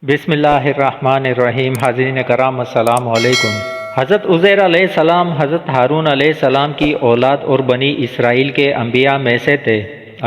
بسم اللہ الرحمن الرحیم۔ حاضرین کرام السلام علیکم۔ حضرت عزیر علیہ السلام حضرت ہارون علیہ السلام کی اولاد اور بنی اسرائیل کے انبیاء میں سے تھے۔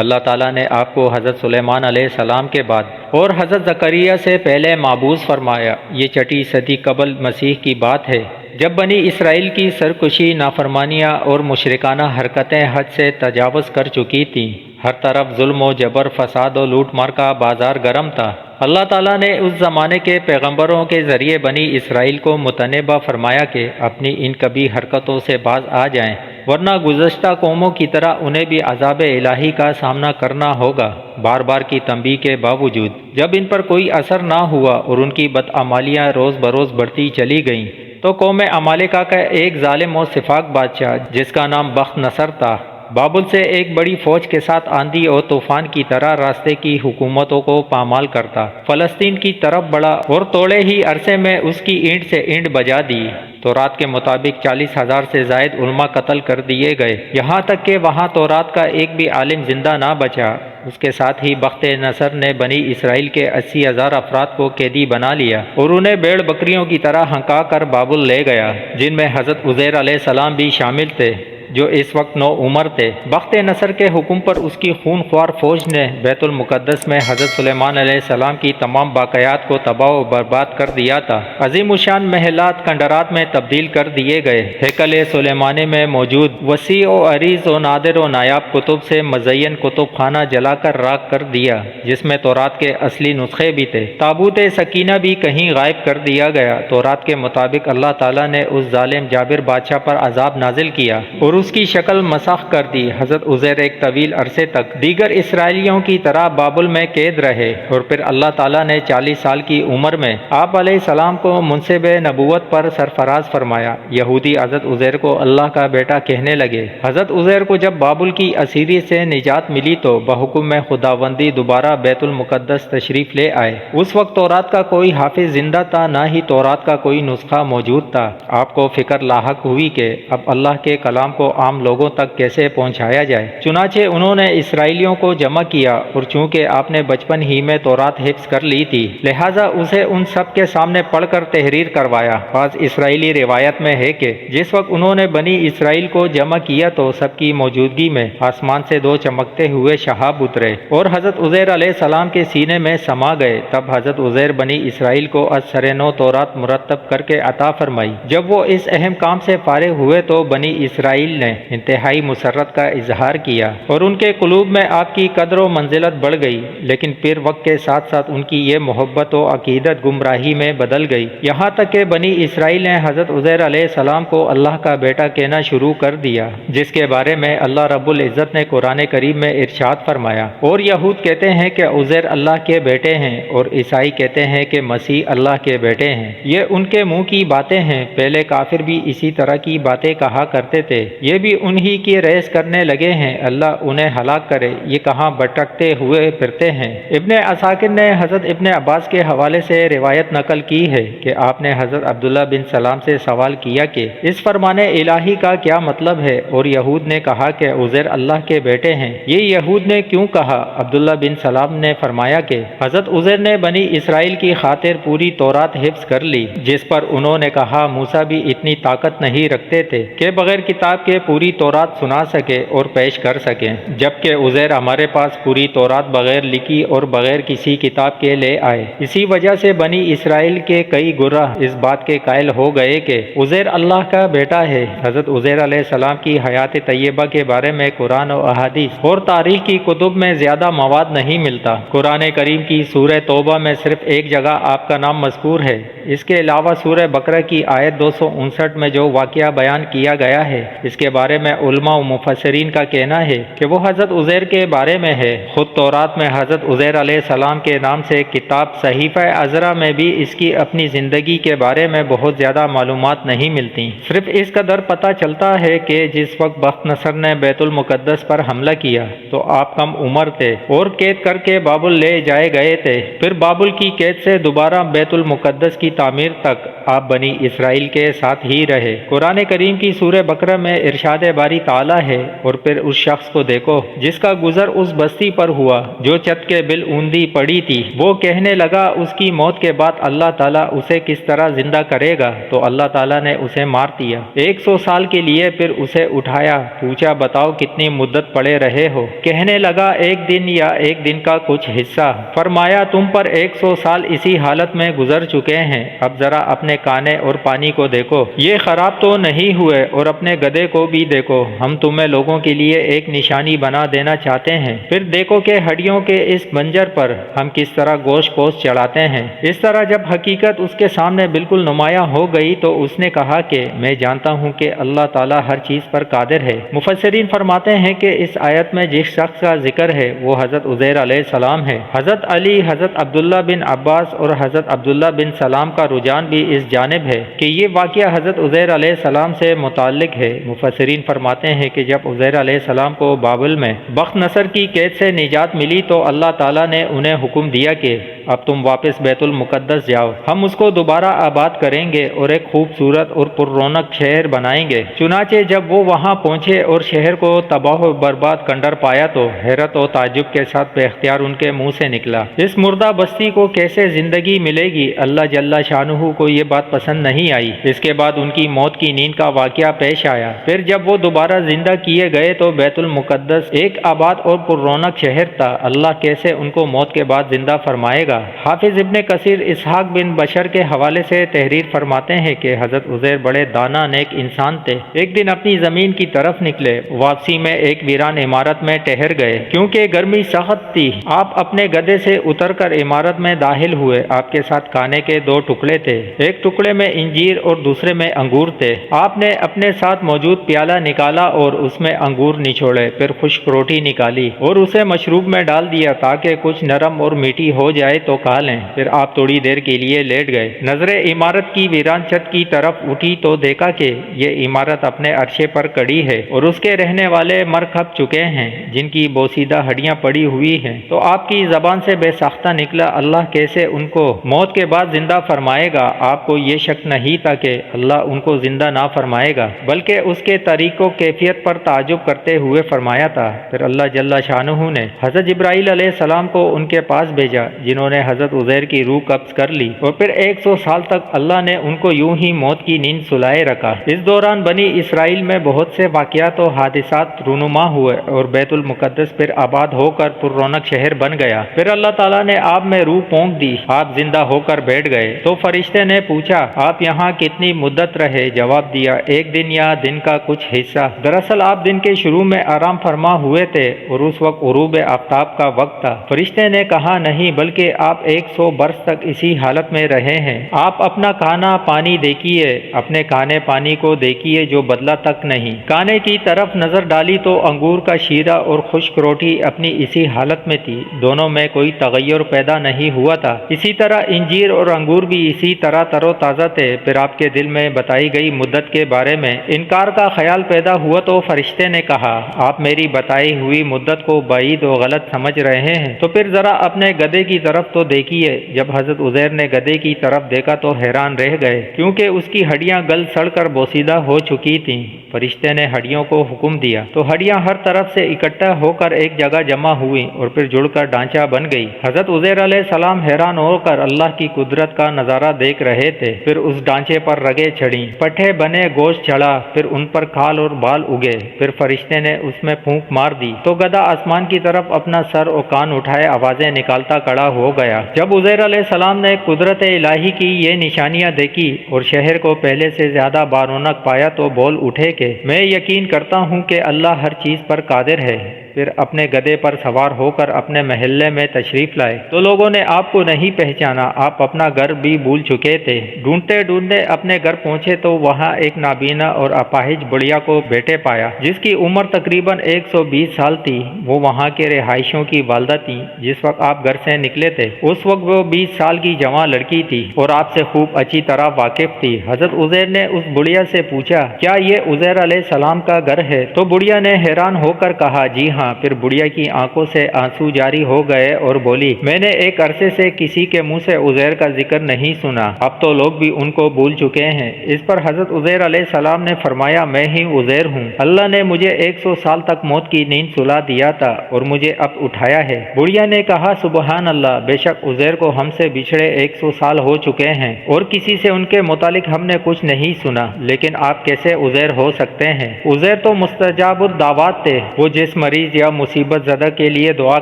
اللہ تعالیٰ نے آپ کو حضرت سلیمان علیہ السلام کے بعد اور حضرت زکریا سے پہلے مابعوث فرمایا۔ یہ چھٹی صدی قبل مسیح کی بات ہے، جب بنی اسرائیل کی سرکشی، نافرمانیاں اور مشرکانہ حرکتیں حد سے تجاوز کر چکی تھیں۔ ہر طرف ظلم و جبر، فساد و لوٹ مار کا بازار گرم تھا۔ اللہ تعالیٰ نے اس زمانے کے پیغمبروں کے ذریعے بنی اسرائیل کو متنبہ فرمایا کہ اپنی ان کبھی حرکتوں سے باز آ جائیں، ورنہ گزشتہ قوموں کی طرح انہیں بھی عذاب الہی کا سامنا کرنا ہوگا۔ بار بار کی تنبیہ کے باوجود جب ان پر کوئی اثر نہ ہوا اور ان کی بدعمالیاں روز بروز بڑھتی چلی گئیں، تو قوم عمالقہ کا ایک ظالم و سفاک بادشاہ جس کا نام بخت نصر تھا، بابل سے ایک بڑی فوج کے ساتھ آندھی اور طوفان کی طرح راستے کی حکومتوں کو پامال کرتا فلسطین کی طرف بڑھا اور تھوڑے ہی عرصے میں اس کی اینٹ سے اینٹ بجا دی۔ تورات کے مطابق 40,000 سے زائد علماء قتل کر دیے گئے، یہاں تک کہ وہاں تورات کا ایک بھی عالم زندہ نہ بچا۔ اس کے ساتھ ہی بخت نصر نے بنی اسرائیل کے 80,000 افراد کو قیدی بنا لیا اور انہیں بھیڑ بکریوں کی طرح ہنکا کر بابل لے گیا، جن میں حضرت عزیر علیہ السلام بھی شامل تھے، جو اس وقت 9 عمر تھے۔ بخت نصر کے حکم پر اس کی خون خوار فوج نے بیت المقدس میں حضرت سلیمان علیہ السلام کی تمام باقیات کو تباہ و برباد کر دیا تھا۔ عظیم الشان محلات کھنڈرات میں تبدیل کر دیے گئے۔ ہیکل سلیمانی میں موجود وسیع و عریض و نادر و نایاب کتب سے مزین کتب خانہ جلا کر راکھ کر دیا، جس میں تورات کے اصلی نسخے بھی تھے۔ تابوت سکینہ بھی کہیں غائب کر دیا گیا۔ تورات کے مطابق اللہ تعالیٰ نے اس ظالم جابر بادشاہ پر عذاب نازل کیا اور اس کی شکل مسخ کر دی۔ حضرت عزیر ایک طویل عرصے تک دیگر اسرائیلیوں کی طرح بابل میں قید رہے اور پھر اللہ تعالیٰ نے 40 سال کی عمر میں آپ علیہ السلام کو منصب نبوت پر سرفراز فرمایا۔ یہودی حضرت عزیر کو اللہ کا بیٹا کہنے لگے۔ حضرت عزیر کو جب بابل کی اسیری سے نجات ملی تو بحکم خداوندی دوبارہ بیت المقدس تشریف لے آئے۔ اس وقت تورات کا کوئی حافظ زندہ تھا، نہ ہی تورات کا کوئی نسخہ موجود تھا۔ آپ کو فکر لاحق ہوئی کہ اب اللہ کے کلام کو عام لوگوں تک کیسے پہنچایا جائے۔ چنانچہ انہوں نے اسرائیلیوں کو جمع کیا، اور چونکہ آپ نے بچپن ہی میں تورات حفظ کر لی تھی، لہٰذا اسے ان سب کے سامنے پڑھ کر تحریر کروایا۔ بعض اسرائیلی روایت میں ہے کہ جس وقت انہوں نے بنی اسرائیل کو جمع کیا تو سب کی موجودگی میں آسمان سے 2 چمکتے ہوئے شہاب اترے اور حضرت عزیر علیہ السلام کے سینے میں سما گئے۔ تب حضرت عزیر بنی اسرائیل کو از سر نو تورات مرتب کر کے عطا فرمائی۔ جب وہ اس اہم کام سے فارغ ہوئے تو بنی اسرائیل نے انتہائی مسرت کا اظہار کیا اور ان کے قلوب میں آپ کی قدر و منزلت بڑھ گئی، لیکن پھر وقت کے ساتھ ساتھ ان کی یہ محبت و عقیدت گمراہی میں بدل گئی، یہاں تک کہ بنی اسرائیل نے حضرت عزیر علیہ السلام کو اللہ کا بیٹا کہنا شروع کر دیا، جس کے بارے میں اللہ رب العزت نے قرآن کریم میں ارشاد فرمایا۔ اور یہود کہتے ہیں کہ عزیر اللہ کے بیٹے ہیں، اور عیسائی کہتے ہیں کہ مسیح اللہ کے بیٹے ہیں۔ یہ ان کے منہ کی باتیں ہیں، پہلے کافر بھی اسی طرح کی باتیں کہا کرتے تھے، یہ بھی انہی کی ریس کرنے لگے ہیں، اللہ انہیں ہلاک کرے، یہ کہاں بھٹکتے ہوئے پھرتے ہیں۔ ابن عساکر نے حضرت ابن عباس کے حوالے سے روایت نقل کی ہے کہ آپ نے حضرت عبداللہ بن سلام سے سوال کیا کہ اس فرمان الہی کا کیا مطلب ہے، اور یہود نے کہا کہ عزیر اللہ کے بیٹے ہیں۔ یہ یہود نے کیوں کہا؟ عبداللہ بن سلام نے فرمایا کہ حضرت عزیر نے بنی اسرائیل کی خاطر پوری تورات حفظ کر لی، جس پر انہوں نے کہا موسیٰ بھی اتنی طاقت نہیں رکھتے تھے کہ بغیر کتاب کے پوری تورات سنا سکے اور پیش کر سکیں، جبکہ عزیر ہمارے پاس پوری تورات بغیر لکھی اور بغیر کسی کتاب کے لے آئے۔ اسی وجہ سے بنی اسرائیل کے کئی گروہ اس بات کے قائل ہو گئے کہ عزیر اللہ کا بیٹا ہے۔ حضرت عزیر علیہ السلام کی حیات طیبہ کے بارے میں قرآن و احادیث اور تاریخ کی کتب میں زیادہ مواد نہیں ملتا۔ قرآن کریم کی سورہ توبہ میں صرف ایک جگہ آپ کا نام مذکور ہے۔ اس کے علاوہ سورہ بقرہ کی آیت 259 میں جو واقعہ بیان کیا گیا ہے، اس کے بارے میں علماء و مفسرین کا کہنا ہے کہ وہ حضرت عزیر کے بارے میں ہے۔ خود تورات میں حضرت عزیر علیہ السلام کے نام سے کتاب صحیفہ عذرا میں بھی اس کی اپنی زندگی کے بارے میں بہت زیادہ معلومات نہیں ملتی۔ صرف اس قدر پتہ چلتا ہے کہ جس وقت بخت نصر نے بیت المقدس پر حملہ کیا تو آپ کم عمر تھے اور قید کر کے بابل لے جائے گئے تھے۔ پھر بابل کی قید سے دوبارہ بیت المقدس کی تعمیر تک آپ بنی اسرائیل کے ساتھ ہی رہے۔ قرآن کریم کی سورہ بقرہ میں ارشاد باری تعالیٰ ہے، اور پھر اس شخص کو دیکھو جس کا گزر اس بستی پر ہوا جو چھت کے بل اوندی پڑی تھی۔ وہ کہنے لگا اس کی موت کے بعد اللہ تعالیٰ اسے کس طرح زندہ کرے گا، تو اللہ تعالیٰ نے اسے مار دیا 100 سال کے لیے، پھر اسے اٹھایا، پوچھا بتاؤ کتنی مدت پڑے رہے ہو؟ کہنے لگا 1 دن یا 1 دن کا کچھ حصہ۔ فرمایا تم پر 100 سال اسی حالت میں گزر چکے ہیں، اب ذرا اپنے کانے اور پانی کو دیکھو، یہ خراب تو نہیں ہوئے، اور اپنے گدھے کو بھی دیکھو، ہم تمہیں لوگوں کے لیے ایک نشانی بنا دینا چاہتے ہیں، پھر دیکھو کہ ہڈیوں کے اس بنجر پر ہم کس طرح گوشت پوش چڑھاتے ہیں۔ اس طرح جب حقیقت اس کے سامنے بالکل نمایاں ہو گئی تو اس نے کہا کہ میں جانتا ہوں کہ اللہ تعالیٰ ہر چیز پر قادر ہے۔ مفسرین فرماتے ہیں کہ اس آیت میں جس شخص کا ذکر ہے وہ حضرت عزیر علیہ السلام ہے۔ حضرت علی، حضرت عبداللہ بن عباس اور حضرت عبداللہ بن سلام کا رجحان بھی اس جانب ہے کہ یہ واقعہ حضرت عزیر علیہ السلام سے متعلق ہے۔ مفسرین فرماتے ہیں کہ جب عزیر علیہ السلام کو بابل میں بخت نصر کی قید سے نجات ملی تو اللہ تعالیٰ نے انہیں حکم دیا کہ اب تم واپس بیت المقدس جاؤ، ہم اس کو دوبارہ آباد کریں گے اور ایک خوبصورت اور پر رونق شہر بنائیں گے۔ چنانچہ جب وہ وہاں پہنچے اور شہر کو تباہ و برباد کنڈر پایا تو حیرت و تعجب کے ساتھ بے اختیار ان کے منہ سے نکلا، اس مردہ بستی کو کیسے زندگی ملے گی؟ اللہ جل شانہ کو یہ بات پسند نہیں آئی۔ اس کے بعد ان کی موت کی نیند کا واقعہ پیش آیا۔ پھر جب وہ دوبارہ زندہ کیے گئے تو بیت المقدس ایک آباد اور پر رونق شہر تھا، اللہ کیسے ان کو موت کے بعد زندہ فرمائے گا؟ حافظ ابن کثیر اسحاق بن بشر کے حوالے سے تحریر فرماتے ہیں کہ حضرت عزیر بڑے دانا نیک انسان تھے۔ ایک دن اپنی زمین کی طرف نکلے، واپسی میں ایک ویران عمارت میں ٹھہر گئے، کیونکہ گرمی سخت تھی۔ آپ اپنے گدھے سے اتر کر عمارت میں داخل ہوئے۔ آپ کے ساتھ کھانے کے 2 ٹکڑے تھے، ایک ٹکڑے میں انجیر اور دوسرے میں انگور تھے۔ آپ نے اپنے ساتھ موجود پیالہ نکالا اور اس میں انگور نچوڑے، پھر خشک روٹی نکالی اور اسے مشروب میں ڈال دیا تاکہ کچھ نرم اور میٹھی ہو جائے تو کھا لیں۔ پھر آپ تھوڑی دیر کے لیے لیٹ گئے۔ نظریں عمارت کی ویران چھت کی طرف اٹھی تو دیکھا کہ یہ عمارت اپنے عرصے پر کڑی ہے اور اس کے رہنے والے مر کھپ چکے ہیں، جن کی بوسیدہ ہڈیاں پڑی ہوئی ہیں۔ تو آپ کی زبان سے بے ساختہ نکلا، اللہ کیسے ان کو موت کے بعد زندہ فرمائے گا؟ آپ کو یہ شک نہیں تھا کہ اللہ ان کو زندہ نہ فرمائے گا، بلکہ اس کے طریق و کیفیت پر تعجب کرتے ہوئے فرمایا تھا۔ پھر اللہ جل شانہ نے حضرت جبرائیل علیہ السلام کو ان کے پاس بھیجا، جنہوں نے حضرت عزیر کی روح قبض کر لی، اور پھر 100 سال تک اللہ نے ان کو یوں ہی موت کی نیند سلائے رکھا۔ اس دوران بنی اسرائیل میں بہت سے واقعات و حادثات رونما ہوئے اور بیت المقدس پھر آباد ہو کر پر رونق شہر بن گیا۔ پھر اللہ تعالیٰ نے آپ میں روح پونک دی، آپ زندہ ہو کر بیٹھ گئے۔ تو فرشتے نے پوچھا آپ یہاں کتنی مدت رہے؟ جواب دیا 1 دن یا دن کا کچھ حصہ۔ دراصل آپ دن کے شروع میں آرام فرما ہوئے تھے اور اس وقت غروب آفتاب کا وقت تھا۔ فرشتے نے کہا نہیں، بلکہ آپ 100 برس تک اسی حالت میں رہے ہیں۔ آپ اپنا کھانا پانی دیکھیے، اپنے کھانے پانی کو دیکھیے جو بدلا تک نہیں۔ کھانے کی طرف نظر ڈالی تو انگور کا شیرہ اور خشک روٹی اپنی اسی حالت میں تھی، دونوں میں کوئی تغیر پیدا نہیں ہوا تھا۔ اسی طرح انجیر اور انگور بھی اسی طرح تر و تازہ تھے۔ پھر آپ کے دل میں بتائی گئی مدت کے بارے میں انکار کا خیال پیدا ہوا تو فرشتے نے کہا آپ میری بتائی ہوئی مدت کو بعید و غلط سمجھ رہے ہیں، تو پھر ذرا اپنے گدھے کی طرف تو دیکھیے۔ جب حضرت عزیر نے گدھے کی طرف دیکھا تو حیران رہ گئے، کیونکہ اس کی ہڈیاں گل سڑ کر بوسیدہ ہو چکی تھیں۔ فرشتے نے ہڈیوں کو حکم دیا تو ہڈیاں ہر طرف سے اکٹھا ہو کر ایک جگہ جمع ہوئی اور پھر جڑ کر ڈھانچہ بن گئی۔ حضرت عزیر علیہ السلام حیران ہو کر اللہ کی قدرت کا نظارہ دیکھ رہے تھے۔ پھر اس ڈھانچے پر رگیں چڑھیں، پٹھے بنے، گوشت چڑھا، پھر ان پر کھال اور بال اگے۔ پھر فرشتے نے اس میں پھونک مار دی تو گدھا آسمان کی طرف اپنا سر اور کان اٹھائے آوازیں نکالتا کھڑا ہو گیا۔ جب عزیر علیہ السلام نے قدرت الہی کی یہ نشانیاں دیکھی اور شہر کو پہلے سے زیادہ بارونق پایا تو بول اٹھے کہ میں یقین کرتا ہوں کہ اللہ ہر چیز پر قادر ہے۔ پھر اپنے گدھے پر سوار ہو کر اپنے محلے میں تشریف لائے تو لوگوں نے آپ کو نہیں پہچانا، آپ اپنا گھر بھی بھول چکے تھے۔ ڈھونڈتے ڈھونڈتے اپنے گھر پہنچے تو وہاں ایک نابینا اور اپاہج بڑھیا کو بیٹے پایا، جس کی عمر تقریباً 120 سال تھی۔ وہ وہاں کے رہائشیوں کی والدہ تھی۔ جس وقت آپ گھر سے نکلے تھے اس وقت وہ 20 سال کی جوان لڑکی تھی اور آپ سے خوب اچھی طرح واقف تھی۔ حضرت عزیر نے اس بڑھیا سے پوچھا کیا یہ عزیر علیہ السلام کا گھر ہے؟ تو بڑھیا نے حیران ہو کر کہا جی ہاں، سنا۔ پھر بڑھیا کی آنکھوں سے آنسو جاری ہو گئے اور بولی، میں نے ایک عرصے سے کسی کے منہ سے عزیر کا ذکر نہیں سنا، اب تو لوگ بھی ان کو بھول چکے ہیں۔ اس پر حضرت عزیر علیہ السلام نے فرمایا، میں ہی عزیر ہوں، اللہ نے مجھے 100 سال تک موت کی نیند سلا دیا تھا اور مجھے اب اٹھایا ہے۔ بڑھیا نے کہا، سبحان اللہ، بے شک عزیر کو ہم سے بچھڑے 100 سال ہو چکے ہیں اور کسی سے ان کے متعلق ہم نے کچھ نہیں سنا، لیکن آپ کیسے عزیر ہو سکتے ہیں؟ عزیر تو مستجاب الدعوات تھے، وہ جس مریض یا مصیبت زدہ کے لیے دعا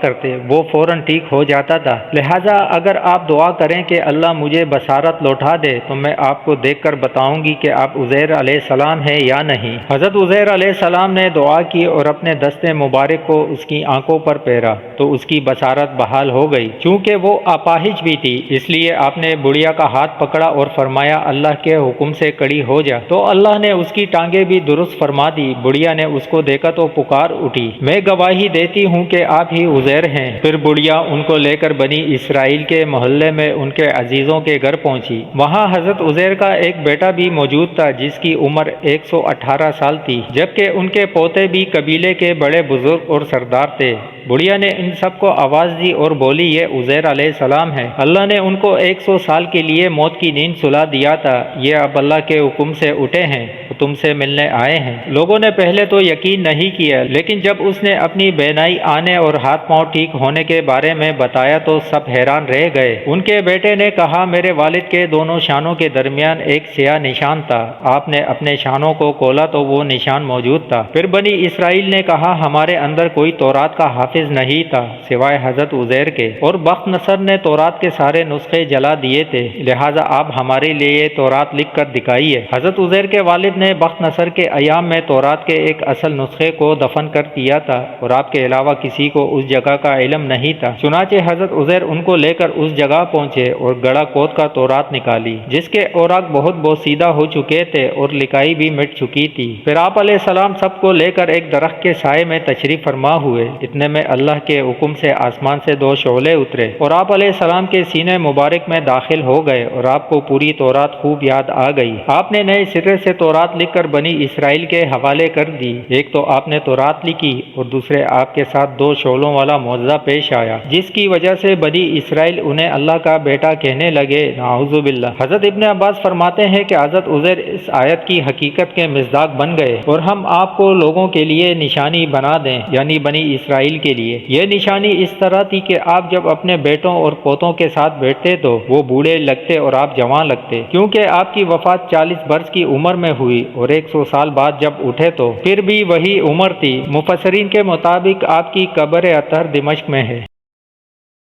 کرتے وہ فوراً ٹھیک ہو جاتا تھا، لہٰذا اگر آپ دعا کریں کہ اللہ مجھے بصارت لوٹا دے تو میں آپ کو دیکھ کر بتاؤں گی کہ آپ عزیر علیہ السلام ہیں یا نہیں۔ حضرت عزیر علیہ السلام نے دعا کی اور اپنے دست مبارک کو اس کی آنکھوں پر پھیرا تو اس کی بصارت بحال ہو گئی۔ چونکہ وہ اپاہج بھی تھی اس لیے آپ نے بڑھیا کا ہاتھ پکڑا اور فرمایا، اللہ کے حکم سے کڑی ہو جا، تو اللہ نے اس کی ٹانگیں بھی درست فرما دی۔ بڑھیا نے اس کو دیکھا تو پکار اٹھی، میں گواہی دیتی ہوں کہ آپ ہی عزیر ہیں۔ پھر بڑھیا ان کو لے کر بنی اسرائیل کے محلے میں ان کے عزیزوں کے گھر پہنچی۔ وہاں حضرت عزیر کا ایک بیٹا بھی موجود تھا جس کی عمر 118 سال تھی، جبکہ ان کے پوتے بھی قبیلے کے بڑے بزرگ اور سردار تھے۔ بڑھیا نے ان سب کو آواز دی اور بولی، یہ عزیر علیہ السلام ہے، اللہ نے ان کو 100 سال کے لیے موت کی نیند سلا دیا تھا، یہ اب اللہ کے حکم سے اٹھے ہیں، تم سے ملنے آئے ہیں۔ لوگوں نے پہلے تو یقین نہیں کیا، لیکن جب اس نے اپنی بینائی آنے اور ہاتھ پاؤں ٹھیک ہونے کے بارے میں بتایا تو سب حیران رہ گئے۔ ان کے بیٹے نے کہا، میرے والد کے دونوں شانوں کے درمیان ایک سیاہ نشان تھا، آپ نے اپنے شانوں کو کھولا تو وہ نشان موجود تھا۔ پھر بنی اسرائیل نے کہا، ہمارے اندر کوئی تورات کا حافظ نہیں تھا سوائے حضرت عزیر کے، اور بخت نصر نے تورات کے سارے نسخے جلا دیے تھے، لہٰذا آپ ہمارے لیے تورات لکھ کر دکھائیے۔ حضرت عزیر کے والد نے بخت نصر کے ایام میں تورات کے ایک اصل نسخے کو دفن کر دیا تھا اور آپ کے علاوہ کسی کو اس جگہ کا علم نہیں تھا۔ چنانچہ حضرت عزیر ان کو لے کر اس جگہ پہنچے اور گڑا کھود کا تورات نکالی جس کے اوراق بہت بوسیدہ ہو چکے تھے اور لکائی بھی مٹ چکی تھی۔ پھر آپ علیہ السلام سب کو لے کر ایک درخت کے سائے میں تشریف فرما ہوئے، اتنے میں اللہ کے حکم سے آسمان سے 2 شعلے اترے اور آپ علیہ السلام کے سینے مبارک میں داخل ہو گئے اور آپ کو پوری تورات خوب یاد آ گئی۔ آپ نے نئے سرے سے تورات لکھ کر بنی اسرائیل کے حوالے کر دی۔ ایک تو آپ نے تورات لکھی اور دوسرے آپ کے ساتھ 2 شعلوں والا معجزہ پیش آیا جس کی وجہ سے بنی اسرائیل انہیں اللہ کا بیٹا کہنے لگے، نعوذ باللہ۔ حضرت ابن عباس فرماتے ہیں کہ حضرت عزیر اس آیت کی حقیقت کے مصداق بن گئے اور ہم آپ کو لوگوں کے لیے نشانی بنا دیں، یعنی بنی اسرائیل کے لیے۔ یہ نشانی اس طرح تھی کہ آپ جب اپنے بیٹوں اور پوتوں کے ساتھ بیٹھتے تو وہ بوڑھے لگتے اور آپ جوان لگتے، کیونکہ آپ کی وفات 40 برس کی عمر میں ہوئی اور 100 سال بعد جب اٹھے تو پھر بھی وہی عمر تھی۔ مفسرین کے مطابق آپ کی قبر اطہر دمشق میں ہے۔